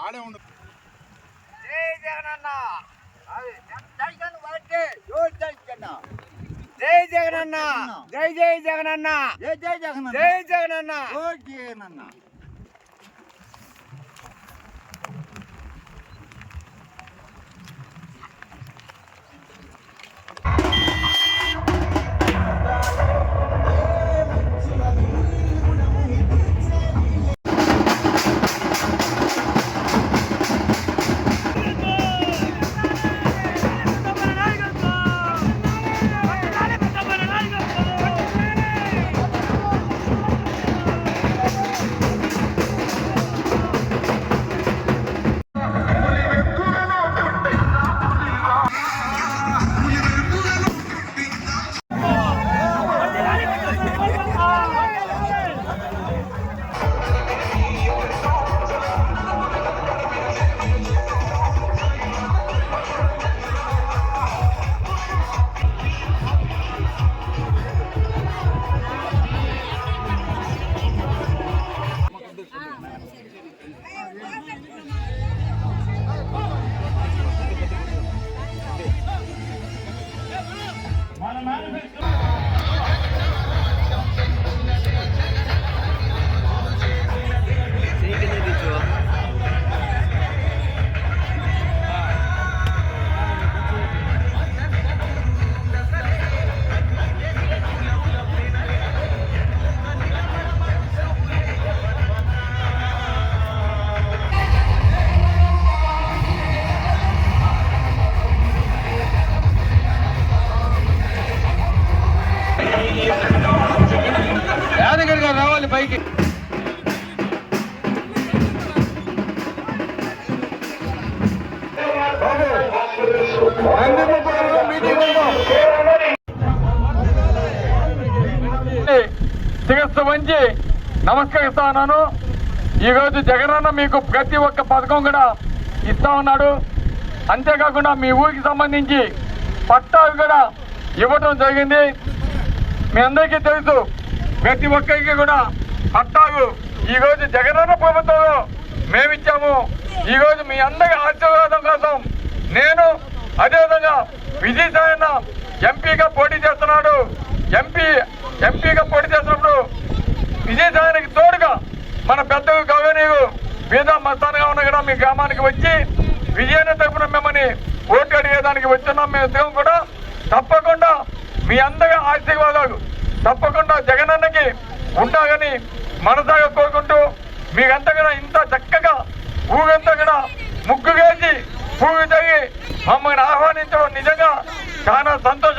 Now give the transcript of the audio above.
ఆడే ఉండు. జై జగనన్న, జై జగనన్న, జై జగనన్న, జై జై జగనన్న, జై జై జగనన్న, జై జగనన్న, జై జగనన్న. యాదగిరిగా రావాలి పైకి. శిరస్సు వంచి నమస్కరిస్తా ఉన్నాను. ఈరోజు జగనన్న మీకు ప్రతి ఒక్క పథకం కూడా ఇస్తా ఉన్నాడు. అంతేకాకుండా మీ ఊరికి సంబంధించి పట్టాలు కూడా ఇవ్వడం జరిగింది. మీ అందరికీ తెలుసు, ప్రతి ఒక్కరికి కూడా పట్టాలు ఈరోజు జగనన్న ప్రభుత్వంలో మేమిచ్చాము. ఈరోజు మీ అందరి ఆశీర్వాదం కోసం నేను, అదేవిధంగా విజయసాయన్న ఎంపీగా పోటీ చేస్తున్నాడు. ఎంపీగా పోటీ చేస్తున్నప్పుడు విజయసాయనకి తోడుగా మన పెద్దలు గౌరవనీయులు పేద మస్తానుగా ఉన్న కూడా మీ గ్రామానికి వచ్చి విజయాన్ని తరపున మిమ్మల్ని ఓటు అడిగేదానికి వచ్చున్నాం. మేము కూడా తప్పకుండా మీ అందరి ఆశీర్వాదాలు తప్పకుండా జగనన్నకి ఉండాలని మనసాగా కోరుకుంటూ మీరంతా కూడా ఇంత చక్కగా ఊరంతా కూడా ముగ్గు వేసి పూజ జరిగి మమ్మల్ని ఆహ్వానించడం నిజంగా చాలా సంతోషం.